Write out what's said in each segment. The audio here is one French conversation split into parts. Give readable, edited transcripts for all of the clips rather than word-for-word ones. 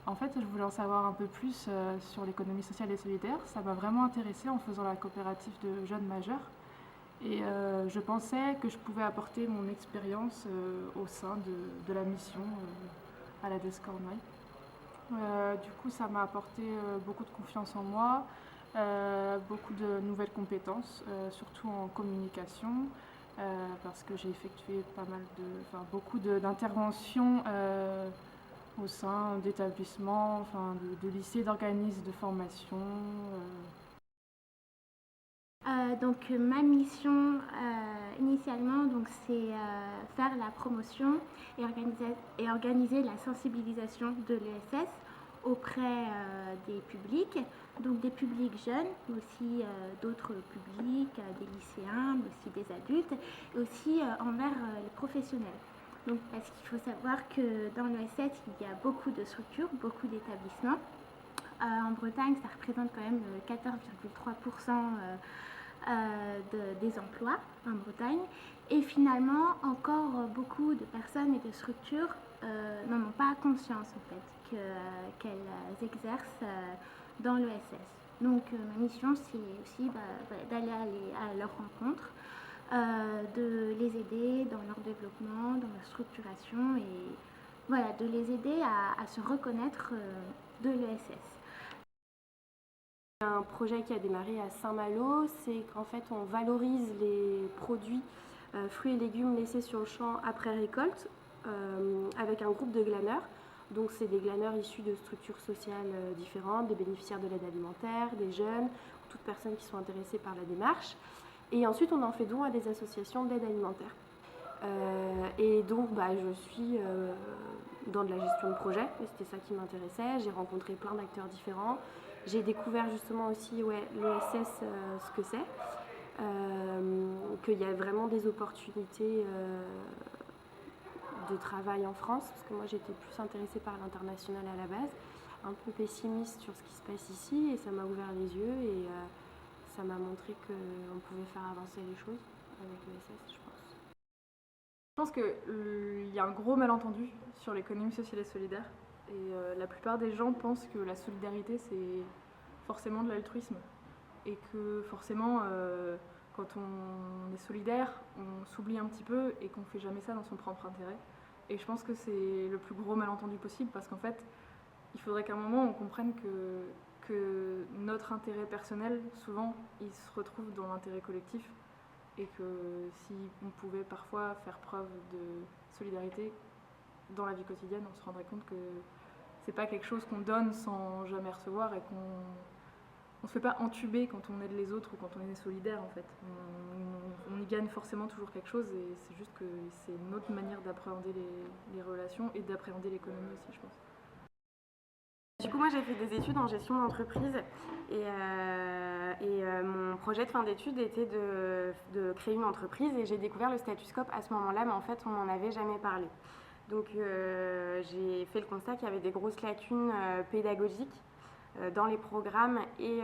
En fait, je voulais en savoir un peu plus sur l'économie sociale et solidaire. Ça m'a vraiment intéressée en faisant la coopérative de jeunes majeurs. Et je pensais que je pouvais apporter mon expérience au sein de la mission à la Desk Cornouailles. Du coup, ça m'a apporté beaucoup de confiance en moi, beaucoup de nouvelles compétences, surtout en communication, parce que j'ai effectué beaucoup d'interventions au sein d'établissements, de lycées, d'organismes de formation. Donc ma mission initialement c'est faire la promotion et organiser la sensibilisation de l'ESS auprès des publics, donc des publics jeunes, mais aussi d'autres publics, des lycéens, mais aussi des adultes, et aussi envers les professionnels. Donc, parce qu'il faut savoir que dans l'ESS, il y a beaucoup de structures, beaucoup d'établissements. En Bretagne, ça représente quand même 14,3% des emplois en Bretagne. Et finalement, encore beaucoup de personnes et de structures n'en ont pas conscience en fait qu'elles exercent dans l'ESS. Donc ma mission, c'est aussi d'aller à leur rencontre, de les aider dans leur développement, dans leur structuration et voilà, de les aider à se reconnaître de l'ESS. Un projet qui a démarré à Saint-Malo, c'est qu'en fait on valorise les produits fruits et légumes laissés sur le champ après récolte avec un groupe de glaneurs. Donc c'est des glaneurs issus de structures sociales différentes, des bénéficiaires de l'aide alimentaire, des jeunes, toutes personnes qui sont intéressées par la démarche. Et ensuite on en fait don à des associations d'aide alimentaire. Et donc je suis dans de la gestion de projet, c'était ça qui m'intéressait. J'ai rencontré plein d'acteurs différents. J'ai découvert justement aussi l'ESS, ce que c'est, qu'il y a vraiment des opportunités de travail en France, parce que moi j'étais plus intéressée par l'international à la base, un peu pessimiste sur ce qui se passe ici, et ça m'a ouvert les yeux et ça m'a montré qu'on pouvait faire avancer les choses avec l'ESS, je pense. Je pense qu'il y a un gros malentendu sur l'économie sociale et solidaire. Et la plupart des gens pensent que la solidarité, c'est forcément de l'altruisme. Et que forcément, quand on est solidaire, on s'oublie un petit peu et qu'on ne fait jamais ça dans son propre intérêt. Et je pense que c'est le plus gros malentendu possible parce qu'en fait, il faudrait qu'à un moment, on comprenne que notre intérêt personnel, souvent, il se retrouve dans l'intérêt collectif. Et que si on pouvait parfois faire preuve de solidarité dans la vie quotidienne, on se rendrait compte que c'est pas quelque chose qu'on donne sans jamais recevoir et qu'on se fait pas entuber quand on aide les autres ou quand on est solidaire en fait. On y gagne forcément toujours quelque chose et c'est juste que c'est une autre manière d'appréhender les relations et d'appréhender l'économie aussi, je pense. Du coup, moi j'ai fait des études en gestion d'entreprise et mon projet de fin d'études était de créer une entreprise et j'ai découvert le Statuscope à ce moment-là, mais en fait on m'en avait jamais parlé. Donc j'ai fait le constat qu'il y avait des grosses lacunes pédagogiques dans les programmes et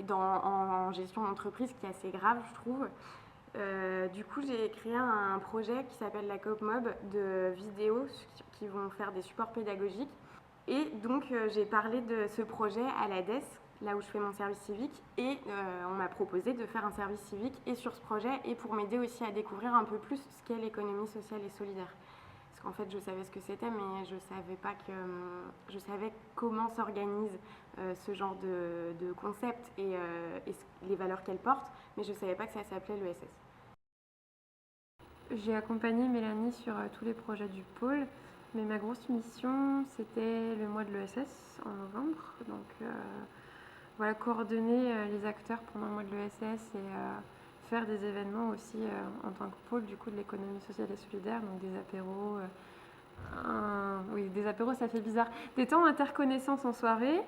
en gestion d'entreprise qui est assez grave, je trouve. Du coup, j'ai créé un projet qui s'appelle la CoopMob de vidéos qui vont faire des supports pédagogiques. Et donc, j'ai parlé de ce projet à la DES, là où je fais mon service civique, et on m'a proposé de faire un service civique et sur ce projet, et pour m'aider aussi à découvrir un peu plus ce qu'est l'économie sociale et solidaire. Parce qu'en fait, je savais ce que c'était, mais je savais pas je savais comment s'organise ce genre de concept et les valeurs qu'elle porte, mais je savais pas que ça s'appelait l'ESS. J'ai accompagné Mélanie sur tous les projets du pôle, mais ma grosse mission, c'était le mois de l'ESS en novembre. Donc voilà, coordonner les acteurs pendant le mois de l'ESS et faire des événements aussi en tant que pôle du coup de l'économie sociale et solidaire, donc des apéros. Oui, des apéros, ça fait bizarre. Des temps d'interconnaissance en soirée.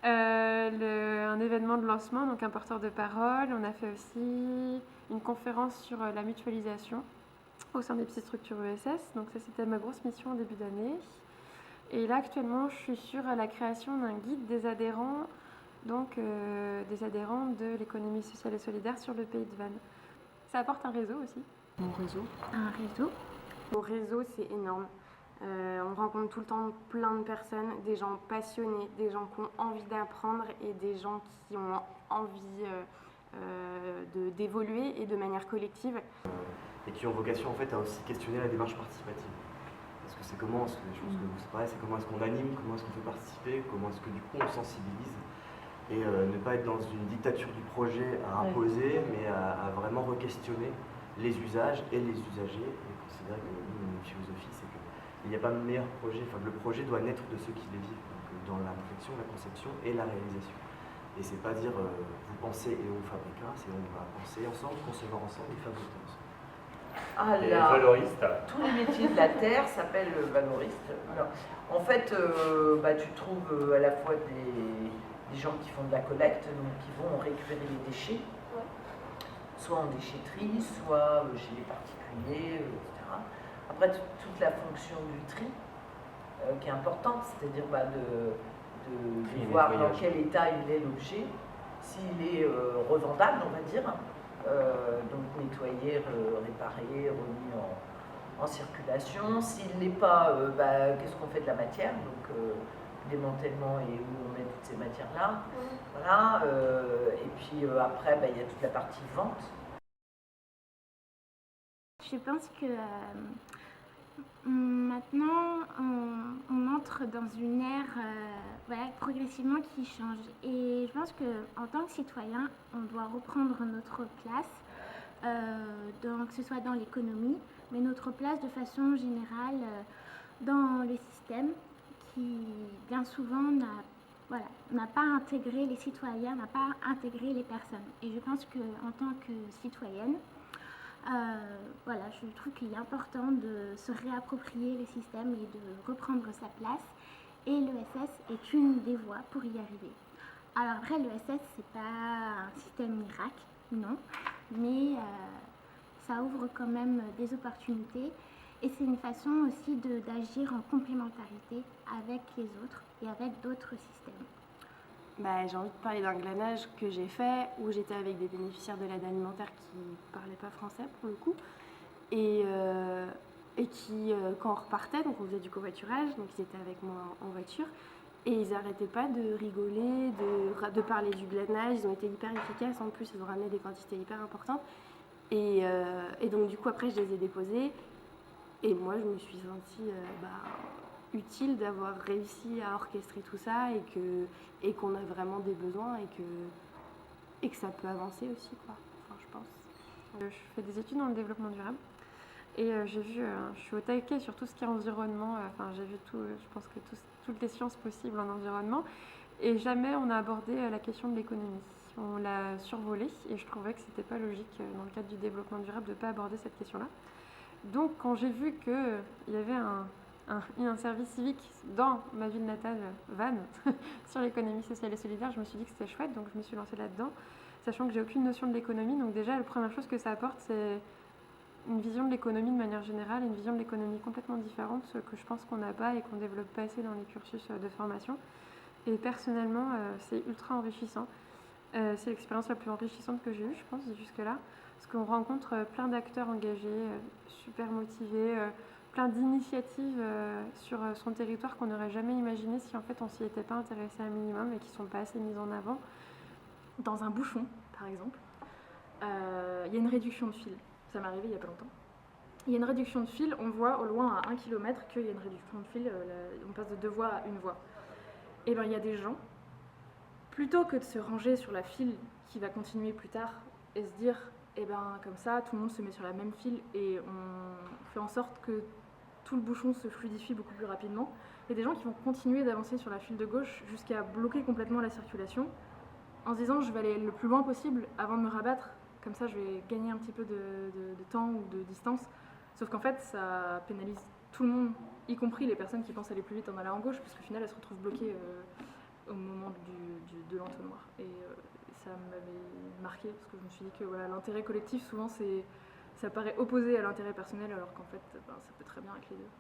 Un événement de lancement, donc un porteur de parole. On a fait aussi une conférence sur la mutualisation au sein des petites structures ESS. Donc ça, c'était ma grosse mission en début d'année. Et là, actuellement, je suis sur la création d'un guide des adhérents, donc des adhérents de l'économie sociale et solidaire sur le pays de Vannes. Ça apporte un réseau aussi. Mon réseau. Un réseau. Mon réseau, c'est énorme. On rencontre tout le temps plein de personnes, des gens passionnés, des gens qui ont envie d'apprendre et des gens qui ont envie d'évoluer et de manière collective. Et qui ont vocation en fait à aussi questionner la démarche participative. Parce que c'est comment, je pense que c'est pareil, c'est comment est-ce qu'on anime, comment est-ce qu'on fait participer, comment est-ce que du coup on sensibilise. Et ne pas être dans une dictature du projet à imposer, mais à vraiment re-questionner les usages et les usagers. Et considérer que notre philosophie, c'est qu'il n'y a pas de meilleur projet, enfin le projet doit naître de ceux qui le vivent, donc, dans la réflexion, la conception et la réalisation. Et c'est pas dire vous pensez et on fabriquera, c'est on va penser ensemble, concevoir ensemble et fabriquer ensemble. Et valoriste. Tous les métiers de la terre s'appellent valoristes. Alors, en fait, tu trouves à la fois des gens qui font de la collecte, donc qui vont récupérer les déchets, soit en déchetterie, soit chez les particuliers, etc. Après, toute la fonction du tri, qui est importante, c'est-à-dire de voir dans quel état il est l'objet, s'il est revendable, on va dire, donc nettoyé, réparé, remis en circulation. S'il n'est pas, qu'est-ce qu'on fait de la matière, donc démantèlement et où on met toutes ces matières-là. Voilà, et puis après, il y a toute la partie vente. Je pense que maintenant, on entre dans une ère progressivement qui change. Et je pense qu'en tant que citoyen, on doit reprendre notre place, que ce soit dans l'économie, mais notre place de façon générale dans le système qui, bien souvent, n'a pas intégré les citoyens, n'a pas intégré les personnes. Et je pense qu'en tant que citoyenne, je trouve qu'il est important de se réapproprier le système et de reprendre sa place. Et l'ESS est une des voies pour y arriver. Alors après, l'ESS, c'est pas un système miracle, non, mais ça ouvre quand même des opportunités. Et c'est une façon aussi d'agir en complémentarité avec les autres et avec d'autres systèmes. J'ai envie de parler d'un glanage que j'ai fait où j'étais avec des bénéficiaires de l'aide alimentaire qui ne parlaient pas français pour le coup et qui, quand on repartait, donc on faisait du covoiturage, donc ils étaient avec moi en voiture et ils n'arrêtaient pas de rigoler, de parler du glanage. Ils ont été hyper efficaces, en plus ils ont ramené des quantités hyper importantes et donc du coup après je les ai déposés et moi je me suis sentie utile d'avoir réussi à orchestrer tout ça et qu'on a vraiment des besoins et que ça peut avancer aussi, quoi. Enfin, je pense. Je fais des études dans le développement durable et j'ai vu, je suis au taquet sur tout ce qui est environnement, j'ai vu je pense que toutes les sciences possibles en environnement et jamais on a abordé la question de l'économie. On l'a survolée et je trouvais que c'était pas logique dans le cadre du développement durable de ne pas aborder cette question-là. Donc quand j'ai vu qu'il y avait un service civique dans ma ville natale, Vannes, sur l'économie sociale et solidaire, je me suis dit que c'était chouette, donc je me suis lancée là-dedans, sachant que j'ai aucune notion de l'économie. Donc déjà, la première chose que ça apporte, c'est une vision de l'économie de manière générale, une vision de l'économie complètement différente, ce que je pense qu'on n'a pas et qu'on ne développe pas assez dans les cursus de formation. Et personnellement, c'est ultra enrichissant. C'est l'expérience la plus enrichissante que j'ai eue, je pense, jusque-là, parce qu'on rencontre plein d'acteurs engagés, super motivés, plein d'initiatives sur son territoire qu'on n'aurait jamais imaginé si en fait on s'y était pas intéressé un minimum et qui ne sont pas assez mises en avant. Dans un bouchon, par exemple, il y a une réduction de fil. Ça m'est arrivé il n'y a pas longtemps. Il y a une réduction de fil, on voit au loin à 1 km qu'il y a une réduction de fil, on passe de 2 voies à 1 voie. Et bien il y a des gens, plutôt que de se ranger sur la file qui va continuer plus tard et se dire comme ça tout le monde se met sur la même file et on fait en sorte que tout le bouchon se fluidifie beaucoup plus rapidement. Il y a des gens qui vont continuer d'avancer sur la file de gauche jusqu'à bloquer complètement la circulation en se disant je vais aller le plus loin possible avant de me rabattre, comme ça je vais gagner un petit peu de temps ou de distance. Sauf qu'en fait ça pénalise tout le monde, y compris les personnes qui pensent aller plus vite en allant à gauche, parce qu'au final elles se retrouvent bloquées au moment de l'entonnoir. Et ça m'avait marqué parce que je me suis dit que l'intérêt collectif souvent ça paraît opposé à l'intérêt personnel alors qu'en fait ça peut très bien être les deux.